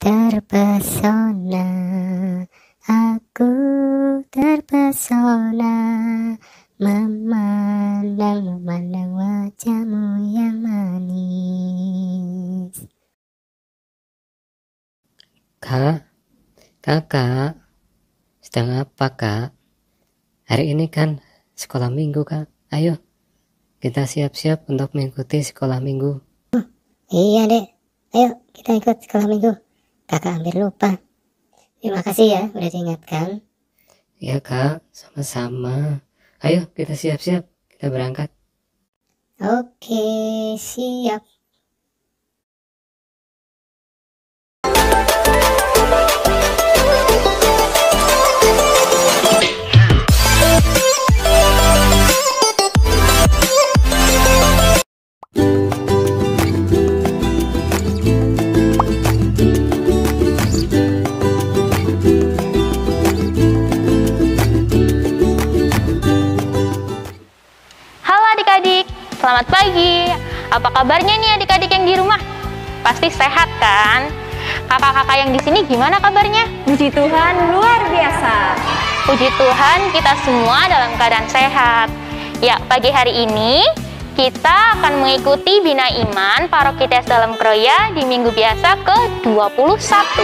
terpesona, aku terpesona, memandang wajahmu yang manis. Kakak, sedang apa kak? Hari ini kan sekolah minggu kak. Ayo, kita siap-siap untuk mengikuti sekolah minggu. Iya dek, ayo kita ikut sekolah minggu. Kakak hampir lupa. Terima kasih ya udah diingatkan. Ya kak, sama-sama. Ayo kita siap-siap, kita berangkat. Oke, siap. Selamat pagi. Apa kabarnya nih adik-adik yang di rumah? Pasti sehat kan? Kakak-kakak yang di sini gimana kabarnya? Puji Tuhan, luar biasa. Puji Tuhan, kita semua dalam keadaan sehat. Ya, pagi hari ini kita akan mengikuti Bina Iman Paroki TS Dalam Kroya di minggu biasa ke-21.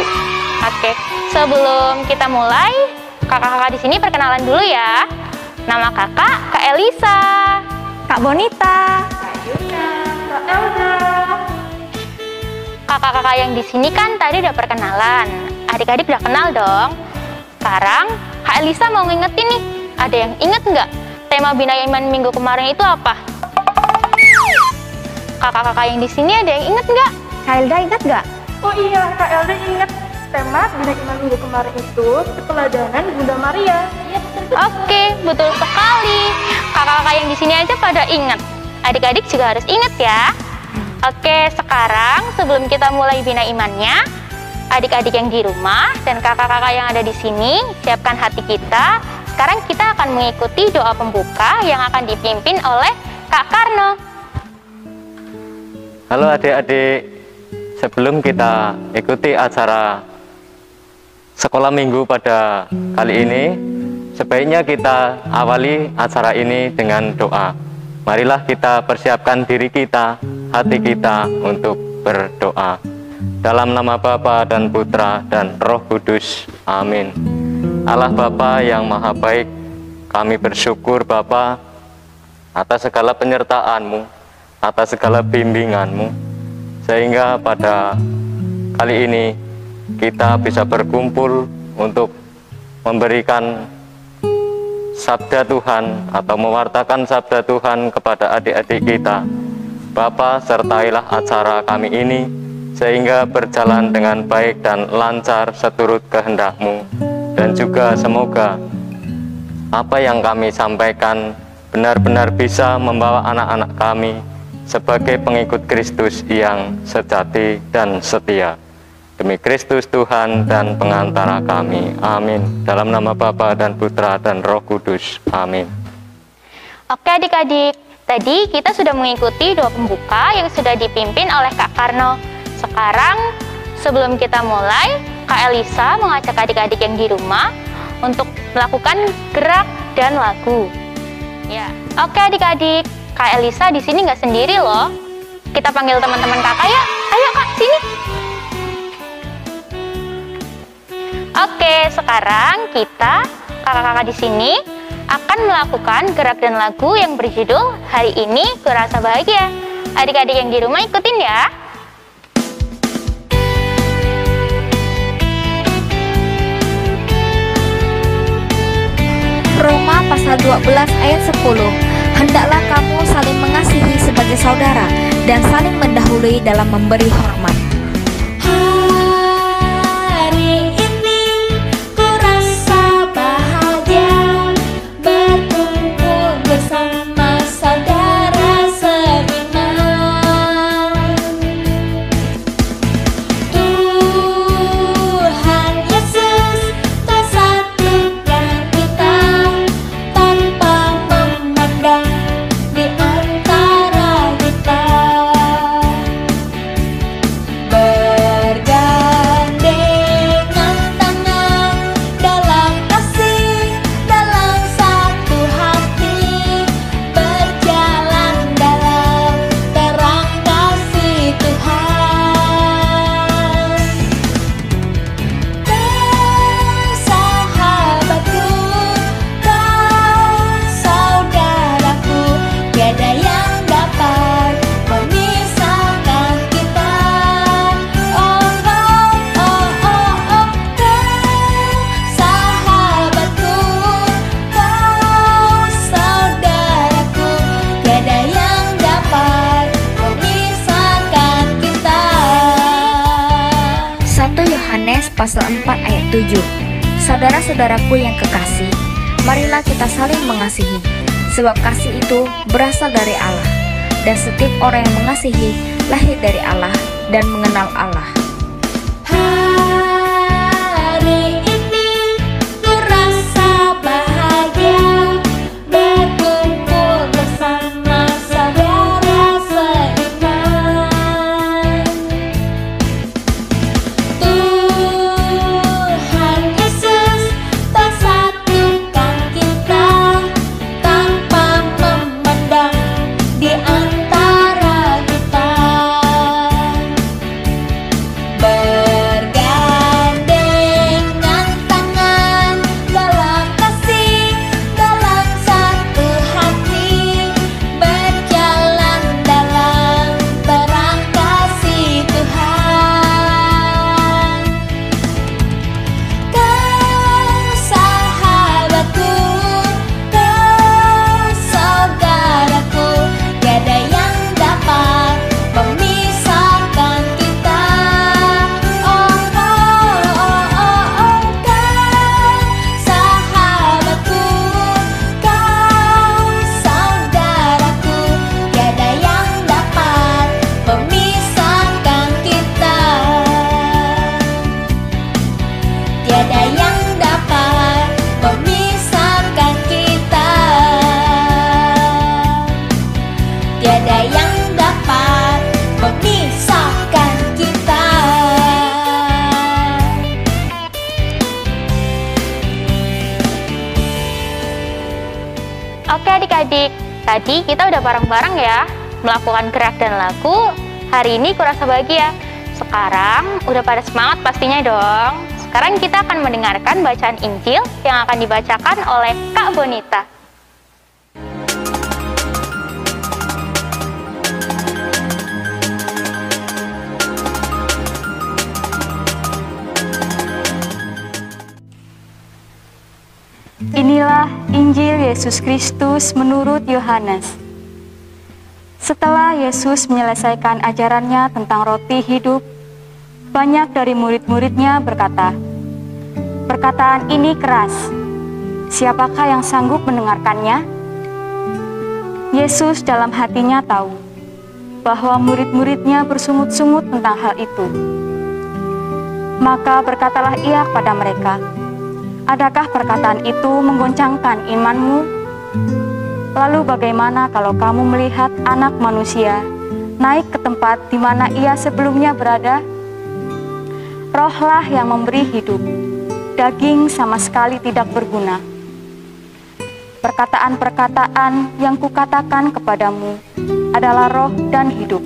Oke, sebelum kita mulai, kakak-kakak di sini perkenalan dulu ya. Nama kakak, Kak Elisa. Kak Bonita, Kak Yuna, Kak Elza. Kakak-kakak yang di sini kan tadi udah perkenalan. Adik-adik udah kenal dong. Sekarang Kak Elisa mau ngingetin nih. Ada yang inget nggak tema Bina Iman minggu kemarin itu apa? Kakak-kakak yang di sini ada yang inget nggak? Kak Elda ingat nggak? Oh iya, Kak Elda ingat. Tema Bina Iman minggu kemarin itu keteladanan Bunda Maria. Iya, Oke, betul sekali. Kakak-kakak yang di sini aja pada ingat. Adik-adik juga harus ingat ya. Oke, sekarang sebelum kita mulai Bina Imannya, adik-adik yang di rumah dan kakak-kakak yang ada di sini, siapkan hati kita. Sekarang kita akan mengikuti doa pembuka yang akan dipimpin oleh Kak Karno. Halo adik-adik, sebelum kita ikuti acara sekolah minggu pada kali ini, sebaiknya kita awali acara ini dengan doa. Marilah kita persiapkan diri kita, hati kita untuk berdoa. Dalam nama Bapa dan Putra dan Roh Kudus. Amin. Allah Bapa yang Maha Baik, kami bersyukur Bapa atas segala penyertaan-Mu, atas segala bimbingan-Mu, sehingga pada kali ini kita bisa berkumpul untuk memberikan sabda Tuhan atau mewartakan sabda Tuhan kepada adik-adik kita. Bapa, sertailah acara kami ini sehingga berjalan dengan baik dan lancar seturut kehendak-Mu, dan juga semoga apa yang kami sampaikan benar-benar bisa membawa anak-anak kami sebagai pengikut Kristus yang sejati dan setia. Demi Kristus Tuhan dan pengantara kami. Amin. Dalam nama Bapa dan Putra dan Roh Kudus. Amin. Oke adik-adik, tadi kita sudah mengikuti doa pembuka yang sudah dipimpin oleh Kak Karno. Sekarang sebelum kita mulai, Kak Elisa mengajak adik-adik yang di rumah untuk melakukan gerak dan lagu. Ya, oke adik-adik, Kak Elisa di sini nggak sendiri loh. Kita panggil teman-teman kakak ya. Ayo Kak, sini. Oke, sekarang kita kakak-kakak di sini akan melakukan gerak dan lagu yang berjudul Hari Ini Kurasa Bahagia. Adik-adik yang di rumah ikutin ya. Roma pasal 12 ayat 10. Hendaklah kamu saling mengasihi sebagai saudara dan saling mendahului dalam memberi hormat. Yohanes pasal 4 ayat 7. Saudara-saudaraku yang kekasih, marilah kita saling mengasihi, sebab kasih itu berasal dari Allah, dan setiap orang yang mengasihi lahir dari Allah dan mengenal Allah. Hari ini ku rasa bahagia berkumpul bersama saudara seiman. Tuhan Yesus bersatukan kita tanpa memandang di antara kita. Bergandengan tangan dalam kasih, dalam satu hati, berjalan dalam terang kasih Tuhan. Kau sahabatku, kau saudaraku, tiada yang dapat memisahkan kita. Oh, oh, oh, oh, oh, kau sahabatku, kau saudaraku, tiada yang dapat memisahkan kita. Tiada yang dapat memisahkan kita. Tiada yang dapat memisahkan kita. Oke adik-adik, tadi kita udah bareng-bareng ya melakukan gerak dan lagu. Hari ini kurasa bahagia. Sekarang udah pada semangat pastinya dong. Sekarang kita akan mendengarkan bacaan Injil yang akan dibacakan oleh Kak Bonita. Inilah Injil Yesus Kristus menurut Yohanes. Setelah Yesus menyelesaikan ajarannya tentang roti hidup, banyak dari murid-muridnya berkata, "Perkataan ini keras. Siapakah yang sanggup mendengarkannya?" Yesus dalam hatinya tahu bahwa murid-muridnya bersungut-sungut tentang hal itu. Maka berkatalah ia kepada mereka, "Adakah perkataan itu menggoncangkan imanmu? Lalu bagaimana kalau kamu melihat Anak Manusia naik ke tempat di mana ia sebelumnya berada? Rohlah yang memberi hidup, daging sama sekali tidak berguna. Perkataan-perkataan yang kukatakan kepadamu adalah roh dan hidup.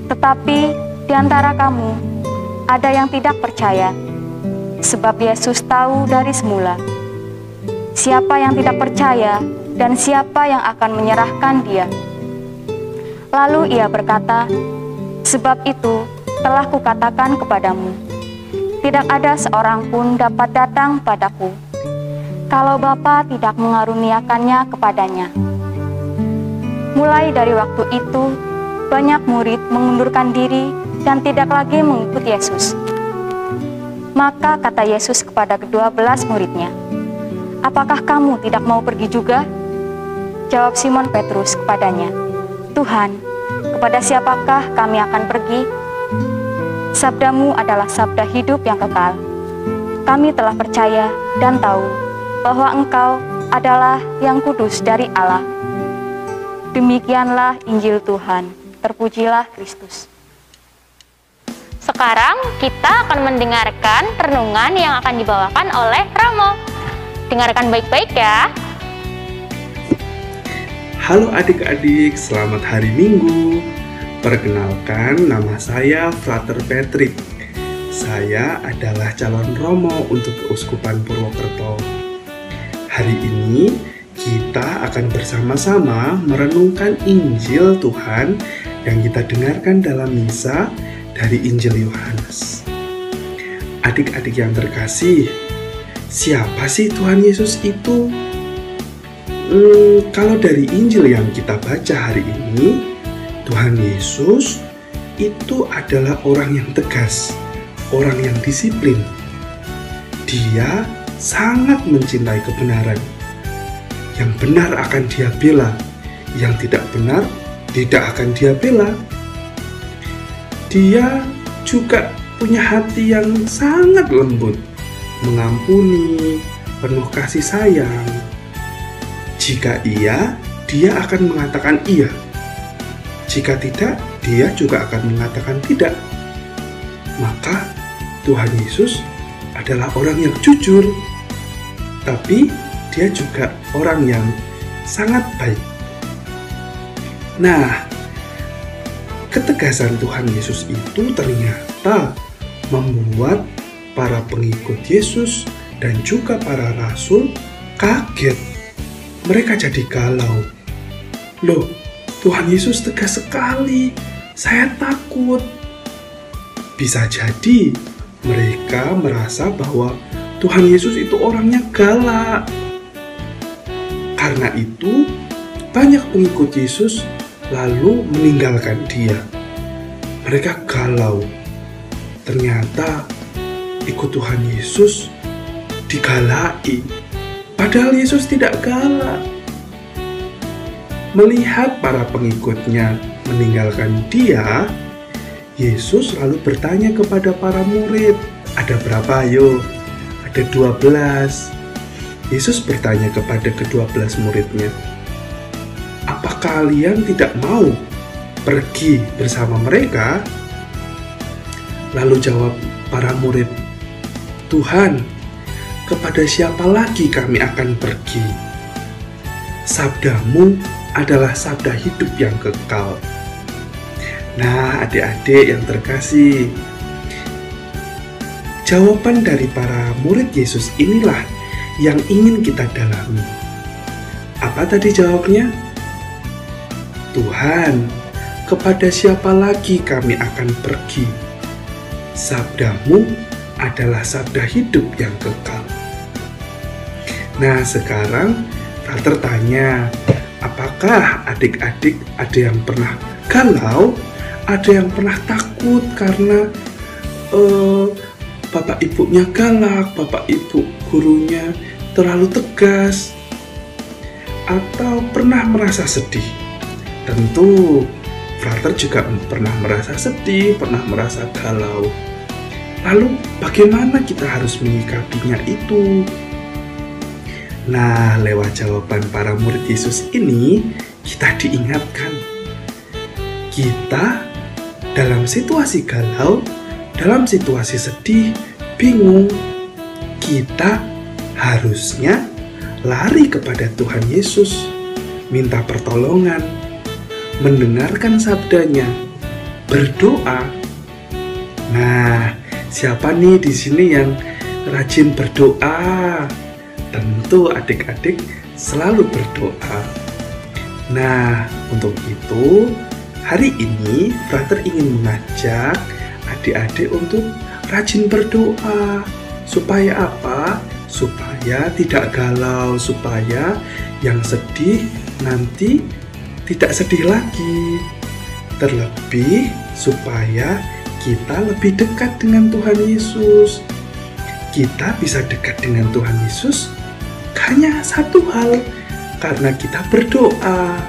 Tetapi di antara kamu ada yang tidak percaya, sebab Yesus tahu dari semula siapa yang tidak percaya dan siapa yang akan menyerahkan dia. Lalu ia berkata, "Sebab itu telah kukatakan kepadamu, tidak ada seorang pun dapat datang padaku kalau Bapa tidak mengaruniakannya kepadanya." Mulai dari waktu itu, banyak murid mengundurkan diri dan tidak lagi mengikut Yesus. Maka kata Yesus kepada ke-12 muridnya, "Apakah kamu tidak mau pergi juga?" Jawab Simon Petrus kepadanya, "Tuhan, kepada siapakah kami akan pergi? Sabdamu adalah sabda hidup yang kekal. Kami telah percaya dan tahu bahwa Engkau adalah yang kudus dari Allah." Demikianlah Injil Tuhan. Terpujilah Kristus. Sekarang kita akan mendengarkan renungan yang akan dibawakan oleh Ramo. Dengarkan baik-baik ya. Halo adik-adik, selamat hari Minggu. Perkenalkan, nama saya Frater Patrick. Saya adalah calon Romo untuk Keuskupan Purwokerto. Hari ini kita akan bersama-sama merenungkan Injil Tuhan yang kita dengarkan dalam misa dari Injil Yohanes. Adik-adik yang terkasih, siapa sih Tuhan Yesus itu? Kalau dari Injil yang kita baca hari ini, Tuhan Yesus itu adalah orang yang tegas, orang yang disiplin. Dia sangat mencintai kebenaran. Yang benar akan dia bela, yang tidak benar tidak akan dia bela. Dia juga punya hati yang sangat lembut, mengampuni, penuh kasih sayang. Jika iya, dia akan mengatakan iya. Jika tidak, dia juga akan mengatakan tidak. Maka Tuhan Yesus adalah orang yang jujur, tapi dia juga orang yang sangat baik. Nah, ketegasan Tuhan Yesus itu ternyata membuat para pengikut Yesus dan juga para rasul kaget. Mereka jadi galau. Loh, Tuhan Yesus tegas sekali. Saya takut. Bisa jadi mereka merasa bahwa Tuhan Yesus itu orangnya galak. Karena itu, banyak pengikut Yesus lalu meninggalkan dia. Mereka galau. Ternyata ikut Tuhan Yesus digalai. Padahal Yesus tidak galak. Melihat para pengikutnya meninggalkan dia, Yesus lalu bertanya kepada para murid, ada berapa ayo? Ada 12. Yesus bertanya kepada ke-12 muridnya, apa kalian tidak mau pergi bersama mereka? Lalu jawab para murid, Tuhan, kepada siapa lagi kami akan pergi? Sabdamu adalah sabda hidup yang kekal. Nah, adik-adik yang terkasih, jawaban dari para murid Yesus inilah yang ingin kita dalami. Apa tadi jawabnya? Tuhan, kepada siapa lagi kami akan pergi? Sabdamu adalah sabda hidup yang kekal. Nah, sekarang Frater tanya, apakah adik-adik ada yang pernah galau? Ada yang pernah takut karena bapak ibunya galak, bapak ibu gurunya terlalu tegas? Atau pernah merasa sedih? Tentu Frater juga pernah merasa sedih, pernah merasa galau. Lalu bagaimana kita harus menyikapinya itu? Nah, lewat jawaban para murid Yesus ini, kita diingatkan. Kita dalam situasi galau, dalam situasi sedih, bingung, kita harusnya lari kepada Tuhan Yesus, minta pertolongan, mendengarkan sabdanya, berdoa. Nah, siapa nih di sini yang rajin berdoa? Tentu adik-adik selalu berdoa. Nah, untuk itu hari ini Frater ingin mengajak adik-adik untuk rajin berdoa. Supaya apa? Supaya tidak galau, supaya yang sedih nanti tidak sedih lagi. Terlebih supaya kita lebih dekat dengan Tuhan Yesus. Kita bisa dekat dengan Tuhan Yesus hanya satu hal, karena kita berdoa.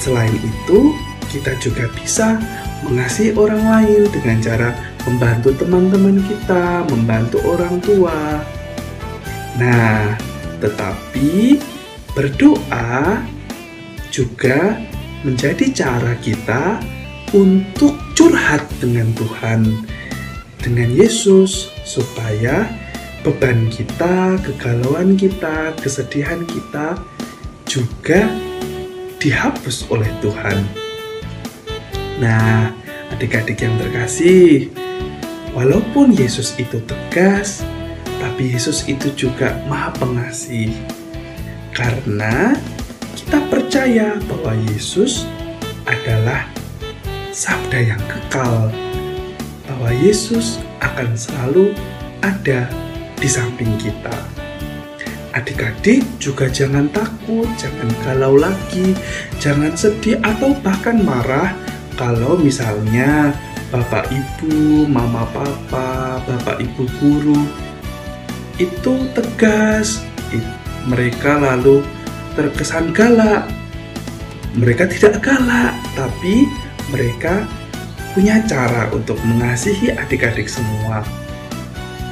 Selain itu, kita juga bisa mengasihi orang lain dengan cara membantu teman-teman kita, membantu orang tua. Nah, tetapi berdoa juga menjadi cara kita untuk curhat dengan Tuhan, dengan Yesus, supaya beban kita, kegalauan kita, kesedihan kita juga dihapus oleh Tuhan. Nah, adik-adik yang terkasih, walaupun Yesus itu tegas, tapi Yesus itu juga Maha Pengasih. Karena kita percaya bahwa Yesus adalah sabda yang kekal, bahwa Yesus akan selalu ada di samping kita. Adik-adik juga jangan takut, jangan galau lagi, jangan sedih atau bahkan marah kalau misalnya Bapak Ibu, Mama Papa, Bapak Ibu guru itu tegas. Mereka lalu terkesan galak. Mereka tidak galak, tapi mereka punya cara untuk mengasihi adik-adik semua.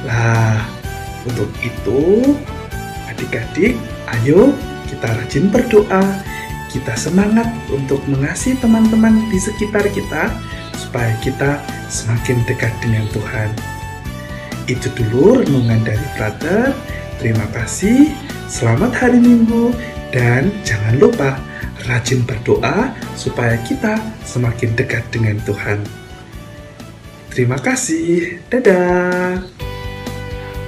Lah, untuk itu adik-adik, ayo kita rajin berdoa. Kita semangat untuk mengasihi teman-teman di sekitar kita supaya kita semakin dekat dengan Tuhan. Itu dulu renungan dari Brother. Terima kasih, selamat hari Minggu, dan jangan lupa rajin berdoa supaya kita semakin dekat dengan Tuhan. Terima kasih, dadah.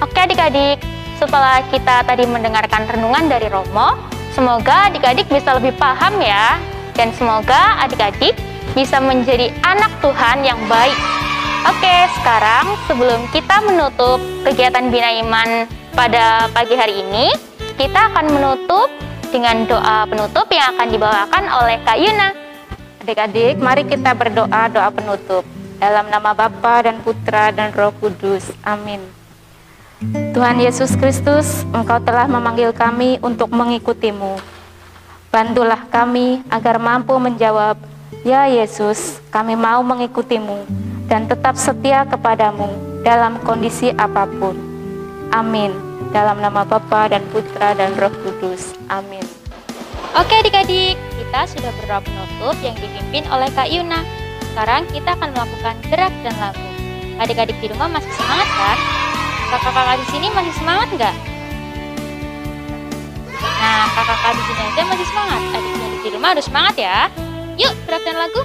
Oke adik-adik, setelah kita tadi mendengarkan renungan dari Romo, semoga adik-adik bisa lebih paham ya. Dan semoga adik-adik bisa menjadi anak Tuhan yang baik. Oke, sekarang sebelum kita menutup kegiatan Bina Iman pada pagi hari ini, kita akan menutup dengan doa penutup yang akan dibawakan oleh Kak Yuna. Adik-adik, mari kita berdoa doa penutup. Dalam nama Bapa dan Putra dan Roh Kudus. Amin. Tuhan Yesus Kristus, Engkau telah memanggil kami untuk mengikuti-Mu. Bantulah kami agar mampu menjawab, "Ya Yesus, kami mau mengikuti-Mu dan tetap setia kepadamu dalam kondisi apapun." Amin. Dalam nama Bapa dan Putra dan Roh Kudus. Amin. Oke adik-adik, kita sudah berdoa penutup yang dipimpin oleh Kak Yuna. Sekarang kita akan melakukan gerak dan lagu. Adik-adik di rumah masih semangat kan? Kakak-kakak di sini masih semangat nggak? Nah, kakak-kakak di sini aja masih semangat. Adik-adik di rumah harus semangat ya. Yuk, gerak dan lagu.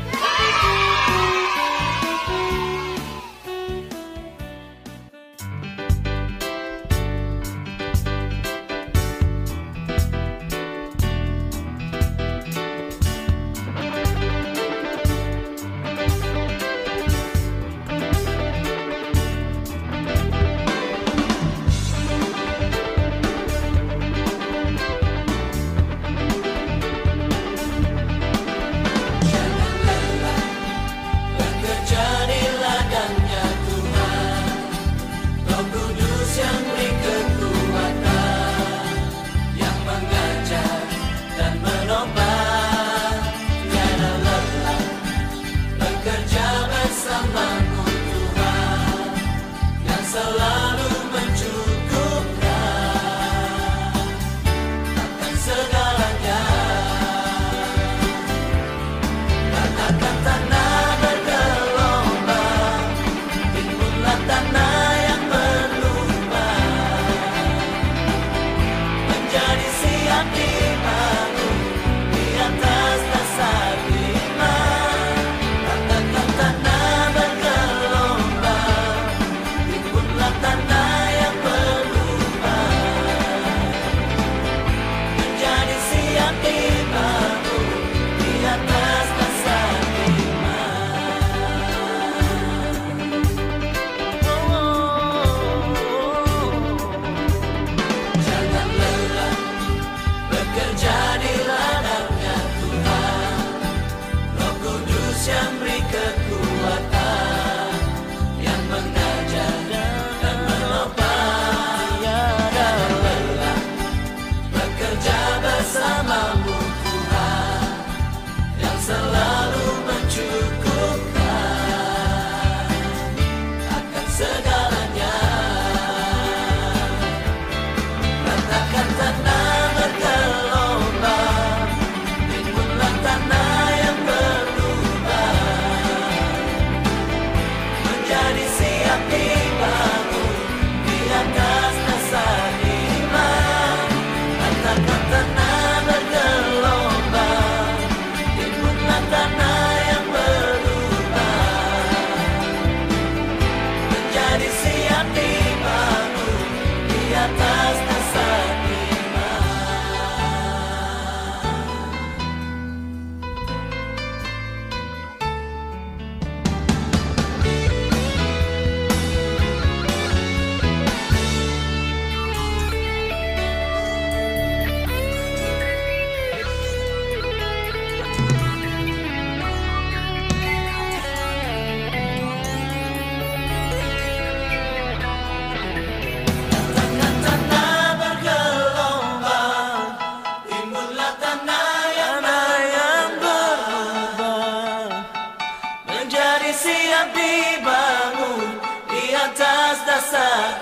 masa